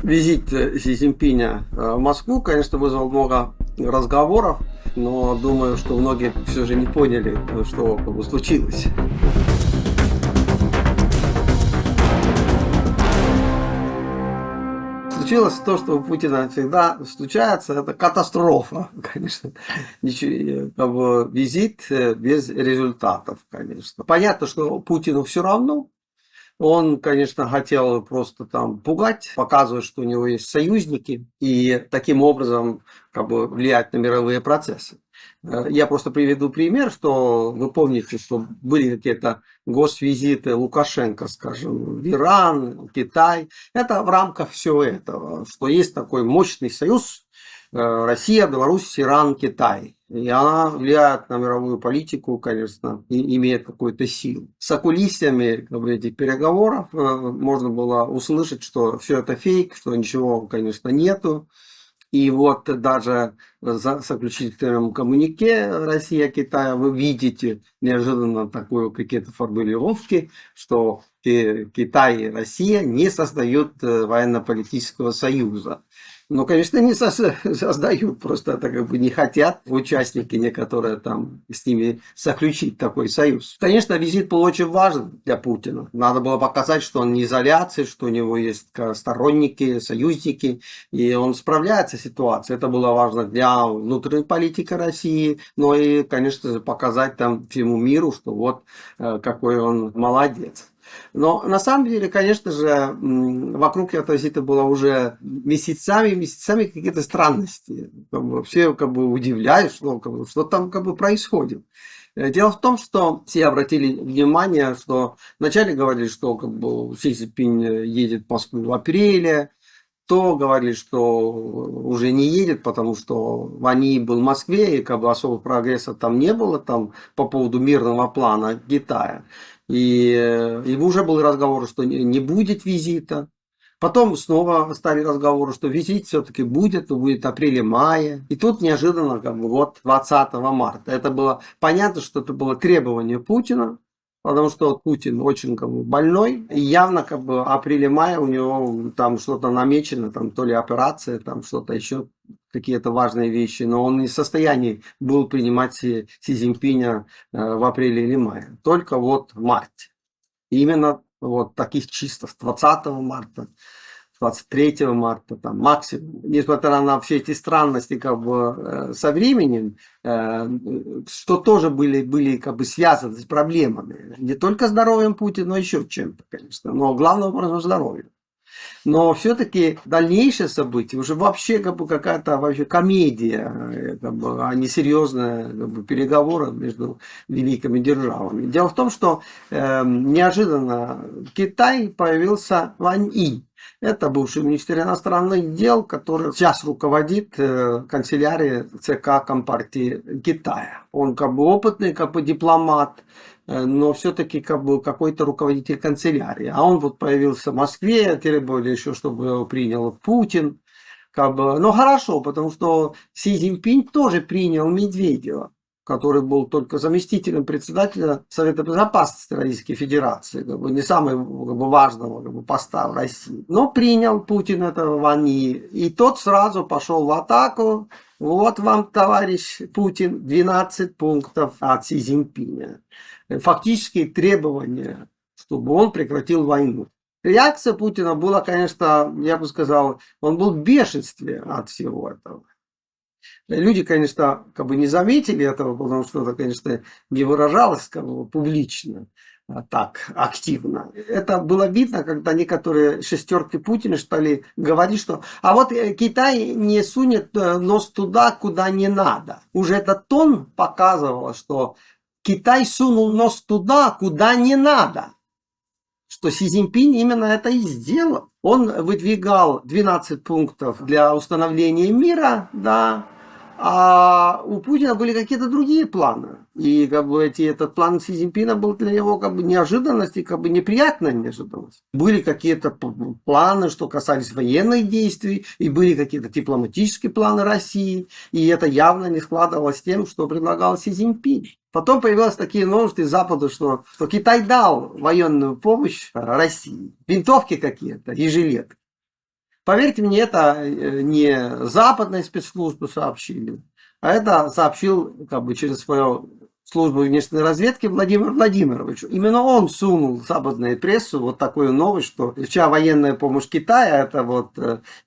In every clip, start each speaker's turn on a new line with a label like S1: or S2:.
S1: Визит Си Цзиньпиня в Москву, конечно, вызвал много разговоров, но думаю, что многие все же не поняли, что как бы случилось. Случилось то, что у Путина всегда случается, это катастрофа, конечно. Ничего, как бы, визит без результатов, конечно. Понятно, что Путину все равно. Он, конечно, хотел просто там пугать, показывать, что у него есть союзники, и таким образом как бы влиять на мировые процессы. Я просто приведу пример, что вы помните, что были какие-то госвизиты Лукашенко, скажем, в Иран, Китай. Это в рамках всего этого, что есть такой мощный союз Россия, Беларусь, Иран, Китай. И она влияет на мировую политику, конечно, и имеет какую-то силу. С окулисьями как бы, этих переговоров можно было услышать, что все это фейк, что ничего, конечно, нету. И вот даже за заключительном коммюнике Россия-Китай вы видите неожиданно такую какие-то формулировки, что Китай и Россия не создают военно-политического союза. Ну, конечно, не создают, просто это как бы не хотят участники некоторые там с ними заключить такой союз. Конечно, визит был очень важен для Путина. Надо было показать, что он не изоляция, что у него есть сторонники, союзники, и он справляется с ситуацией. Это было важно для внутренней политики России, но и, конечно же, показать там всему миру, что вот какой он молодец. Но на самом деле, конечно же, вокруг этого визита было уже месяцами какие-то странности. Как бы, все как бы удивляются, что там как бы происходит. Дело в том, что все обратили внимание, что вначале говорили, что как бы Си Цзиньпинь едет в Москву в апреле, то говорили, что уже не едет, потому что они был в Москве, и как бы особого прогресса там не было там, по поводу мирного плана Китая. И уже был разговор, что не будет визита. Потом снова стали разговоры, что визит все-таки будет, но будет апреле-мае. И тут неожиданно, как бы, вот 20 марта. Это было понятно, что это было требование Путина, потому что вот Путин очень как бы, больной. И явно как бы апреле-мае у него там что-то намечено, там то ли операция, там что-то еще, какие-то важные вещи. Но он не в состоянии был принимать Си Цзиньпиня в апреле или мае. Только вот в марте. И именно вот таких чисто с 20 марта, 23 марта, там, максимум. Несмотря на все эти странности как бы, со временем, что тоже были как бы связаны с проблемами. Не только здоровьем Путина, но еще чем-то, конечно. Но главным образом здоровьем. Но все-таки дальнейшие события уже вообще как бы какая-то вообще комедия, как бы, а не серьезные как бы, переговоры между великими державами. Дело в том, что неожиданно в Китае появился Вань И. Это бывший министр иностранных дел, который сейчас руководит канцелярией ЦК Компартии Китая. Он как бы опытный, как бы дипломат, но все-таки как бы какой-то руководитель канцелярии. А он вот появился в Москве, требовали еще, чтобы его принял Путин. Как бы, ну хорошо, потому что Си Цзиньпинь тоже принял Медведева, который был только заместителем председателя Совета Безопасности Российской Федерации, как бы не самого как бы, важного как бы, поста в России. Но принял Путин этого Вани, и тот сразу пошел в атаку. Вот вам, товарищ Путин, 12 пунктов от Си Цзиньпиня. Фактические требования, чтобы он прекратил войну. Реакция Путина была, конечно, я бы сказал, он был в бешенстве от всего этого. Люди, конечно, как бы не заметили этого, потому что это, конечно, не выражалось как бы, публично так активно. Это было видно, когда некоторые шестерки Путина стали говорить, что а вот Китай не сунет нос туда, куда не надо. Уже этот тон показывал, что Китай сунул нос туда, куда не надо. Что Си Цзиньпинь именно это и сделал. Он выдвигал 12 пунктов для установления мира, да, а у Путина были какие-то другие планы. И как бы этот план Си Цзиньпина был для него как бы неожиданность и как бы неприятная неожиданность. Были какие-то планы, что касались военных действий, и были какие-то дипломатические планы России. И это явно не складывалось с тем, что предлагал Си Цзиньпин. Потом появились такие новости из Запада, что Китай дал военную помощь России. Винтовки какие-то и жилеты. Поверьте мне, это не западные спецслужбы сообщили, а это сообщил как бы через свою службу внешней разведки Владимир Владимирович. Именно он сунул в западную прессу вот такую новость, что вся военная помощь Китая, это вот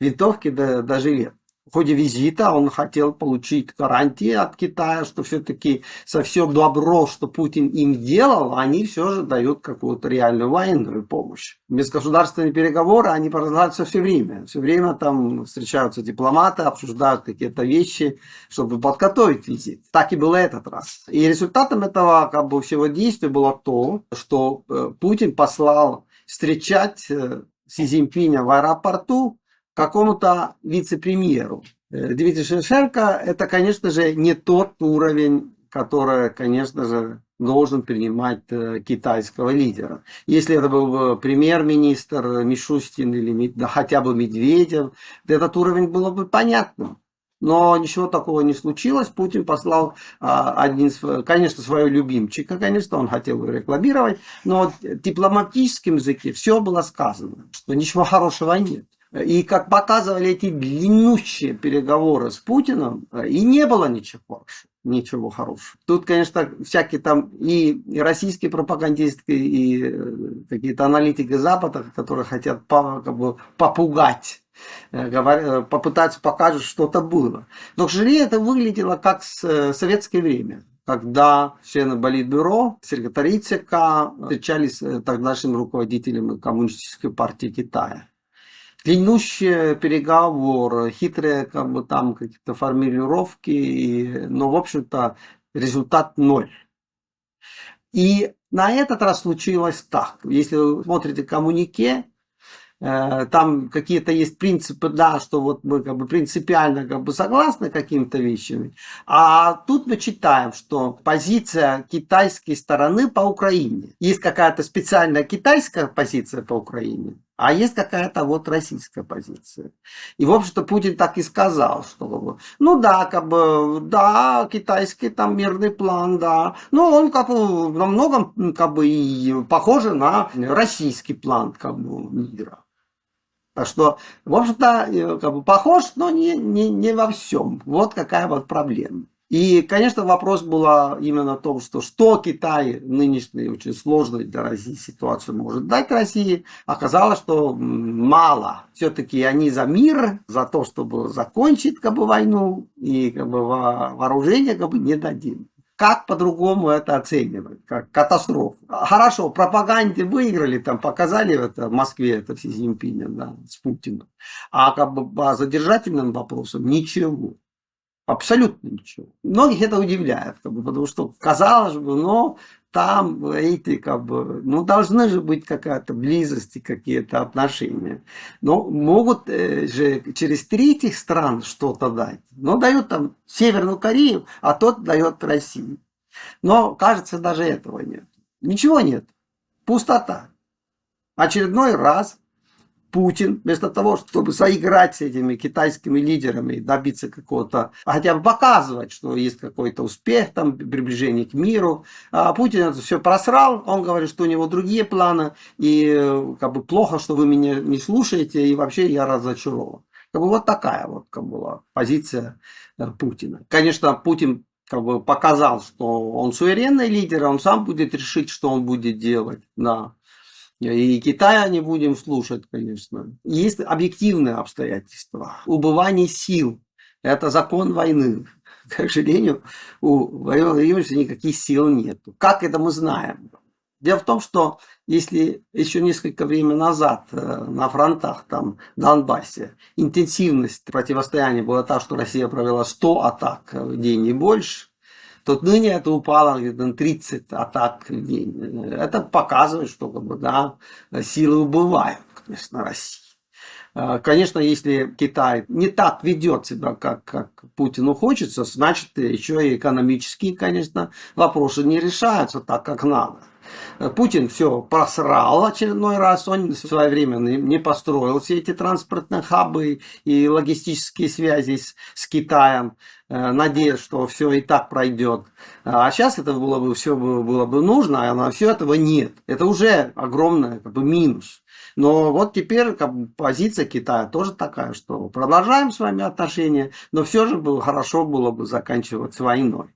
S1: винтовки до жилет. В ходе визита он хотел получить гарантии от Китая, что все-таки со все добро, что Путин им делал, они все же дают какую-то реальную военную помощь. Межгосударственные переговоры, они продолжаются все время. Все время там встречаются дипломаты, обсуждают какие-то вещи, чтобы подготовить визит. Так и было этот раз. И результатом этого как бы всего действия было то, что Путин послал встречать Си Цзиньпиня в аэропорту какому-то вице-премьеру. Дмитрий Шевченко – это, конечно же, не тот уровень, который, конечно же, должен принимать китайского лидера. Если это был бы премьер-министр Мишустин или да, хотя бы Медведев, этот уровень было бы понятным. Но ничего такого не случилось. Путин послал конечно, своего любимчика, конечно, он хотел его рекламировать, но в дипломатическом языке все было сказано, что ничего хорошего нет. И как показывали эти длиннющие переговоры с Путиным, и не было ничего хорошего. Тут, конечно, всякие там и российские пропагандисты, и какие-то аналитики Запада, которые хотят как бы попугать, попытаться показать, что что-то было. Но, к сожалению, это выглядело как в советское время, когда члены Политбюро, секретари ЦК встречались с тогдашним руководителем Коммунистической партии Китая. Длиннющие переговоры, хитрые как бы там какие-то формулировки, но в общем-то результат ноль. И на этот раз случилось так. Если вы смотрите коммюнике, там какие-то есть принципы, да, что вот мы как бы принципиально как бы согласны какими-то вещами, а тут мы читаем, что позиция китайской стороны по Украине. Есть какая-то специальная китайская позиция по Украине, а есть какая-то вот российская позиция. И, в общем-то, Путин так и сказал, что, ну да, как бы, да, китайский там мирный план, да, но он как бы во многом как бы и похож на российский план как бы мира. Так что, в общем-то, как бы похож, но не во всем. Вот какая вот проблема. И, конечно, вопрос был именно о том, что Китай в нынешней очень сложной для России ситуации может дать России. Оказалось, что мало. Все-таки они за мир, за то, чтобы закончить как бы, войну, и как бы, вооружение как бы, не дадим. Как по-другому это оценивать? Как катастрофу. Хорошо, в пропаганде выиграли, там показали это в Москве, это Си Цзиньпиня, да, с Путиным. А как бы по задержательным вопросам ничего. Абсолютно ничего. Многих это удивляет, как бы, потому что, казалось бы, но там эти, как бы, ну, должны же быть какая-то близость и какие-то отношения. Но могут же через третьих стран что-то дать. Но дают там Северную Корею, а тот дает России. Но, кажется, даже этого нет. Ничего нет. Пустота. Очередной раз Путин, вместо того, чтобы заиграть с этими китайскими лидерами и добиться какого-то, хотя бы показывать, что есть какой-то успех, там, приближение к миру, а Путин это все просрал, он говорит, что у него другие планы, и как бы плохо, что вы меня не слушаете, и вообще я разочарован. Как бы вот такая вот как была позиция Путина. Конечно, Путин как бы показал, что он суверенный лидер, он сам будет решить, что он будет делать, да. И Китая не будем слушать, конечно. Есть объективные обстоятельства. Убывание сил. Это закон войны. К сожалению, у Владимира Владимировича никаких сил нет. Как это мы знаем? Дело в том, что если еще несколько времени назад на фронтах, там, в Донбассе, интенсивность противостояния была та, что Россия провела 100 атак в день и больше, то ныне это упало где-то на 30 атак в день. Это показывает, что как бы, да, силы убывают, конечно, России. Конечно, если Китай не так ведет себя, как Путину хочется, значит, еще и экономические, конечно, вопросы не решаются так, как надо. Путин все просрал очередной раз, он в свое время не построил все эти транспортные хабы и логистические связи с Китаем, надеясь, что все и так пройдет. А сейчас это все было бы нужно, а все этого нет. Это уже огромный как бы, минус. Но вот теперь как бы, позиция Китая тоже такая, что продолжаем с вами отношения, но все же хорошо было бы заканчивать войной.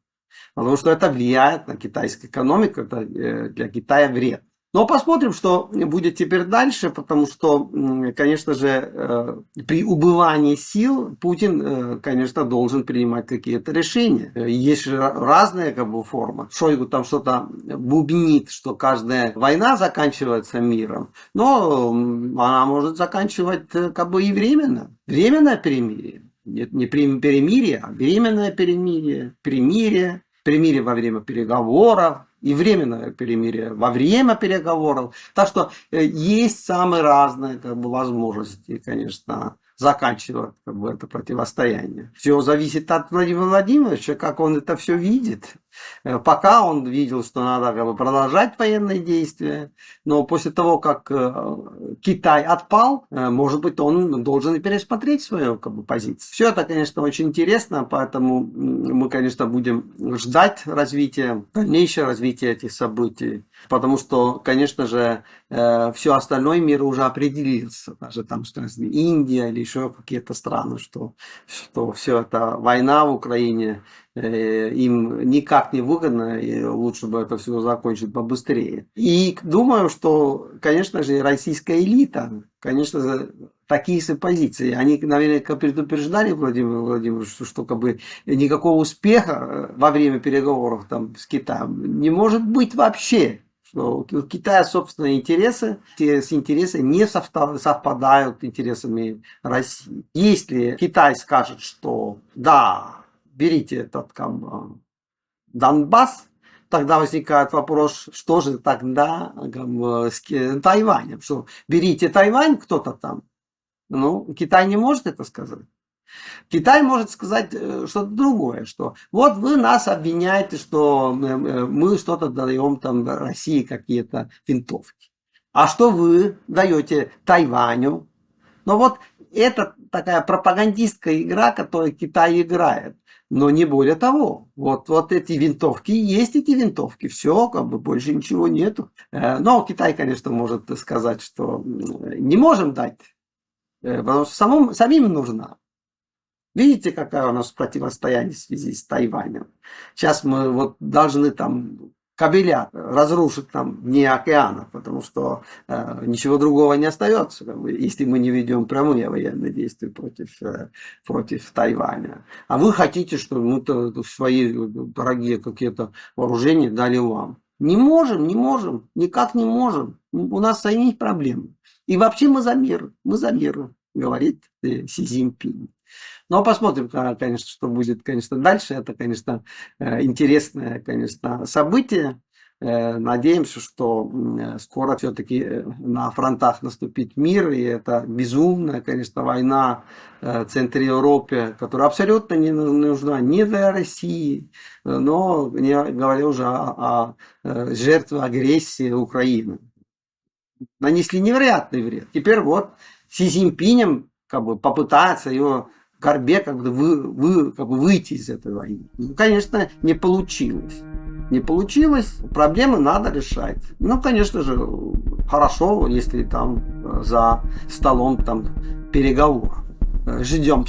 S1: Потому что это влияет на китайскую экономику, это для Китая вред. Но посмотрим, что будет теперь дальше, потому что, конечно же, при убывании сил Путин, конечно, должен принимать какие-то решения. Есть же разные как бы, формы. Шойгу там что-то бубнит, что каждая война заканчивается миром, но она может заканчивать как бы и временно. Временное перемирие. Нет, не перемирие, а временное перемирие. Перемирие во время переговоров и временное перемирие во время переговоров. Так что есть самые разные как бы, возможности, конечно, заканчивать как бы, это противостояние. Все зависит от Владимира Владимировича, как он это все видит. Пока он видел, что надо как бы, продолжать военные действия, но после того, как Китай отпал, может быть, он должен и пересмотреть свою как бы, позицию. Все это, конечно, очень интересно, поэтому мы, конечно, будем ждать развития, дальнейшего развития этих событий, потому что, конечно же, все остальное мир уже определился, даже там, скажем, Индия или еще какие-то страны, что все это война в Украине им никак не выгодно, и лучше бы это все закончить побыстрее. И думаю, что, конечно же, российская элита, конечно же, такие же позиции. Они, наверное, предупреждали Владимира Владимировича, что как бы никакого успеха во время переговоров там, с Китаем не может быть вообще. Что у Китая собственные интересы, с интересами не совпадают с интересами России. Если Китай скажет, что да, берите этот Донбасс, тогда возникает вопрос, что же тогда с Тайванем? Что берите Тайвань кто-то там? Ну, Китай не может это сказать. Китай может сказать что-то другое, что вот вы нас обвиняете, что мы что-то даем там России какие-то винтовки. А что вы даете Тайваню? Но вот это такая пропагандистская игра, которую Китай играет. Но не более того. Вот эти винтовки, есть эти винтовки. Все, как бы больше ничего нету. Но Китай, конечно, может сказать, что не можем дать. Потому что самим нужна. Видите, какое у нас противостояние в связи с Тайванем? Сейчас мы вот должны там кабеля разрушить там вне океана, потому что ничего другого не остается, если мы не ведем прямые военные действия против Тайваня. А вы хотите, чтобы мы свои дорогие какие-то вооружения дали вам. Не можем, никак не можем. У нас самих проблемы. И вообще мы за мир, говорит Си Цзиньпинь. Но посмотрим, конечно, что будет, конечно, дальше. Это, конечно, интересное, конечно, событие. Надеемся, что скоро все-таки на фронтах наступит мир, и это безумная, конечно, война в центре Европы, которая абсолютно не нужна ни для России, но не говоря уже о жертве агрессии Украины. Нанесли невероятный вред. Теперь вот Си Цзиньпинем как бы попытается его Горбе как бы выйти из этой войны. Ну, конечно, не получилось. Не получилось, проблемы надо решать. Ну, конечно же, хорошо, если там за столом там переговоров. Ждем.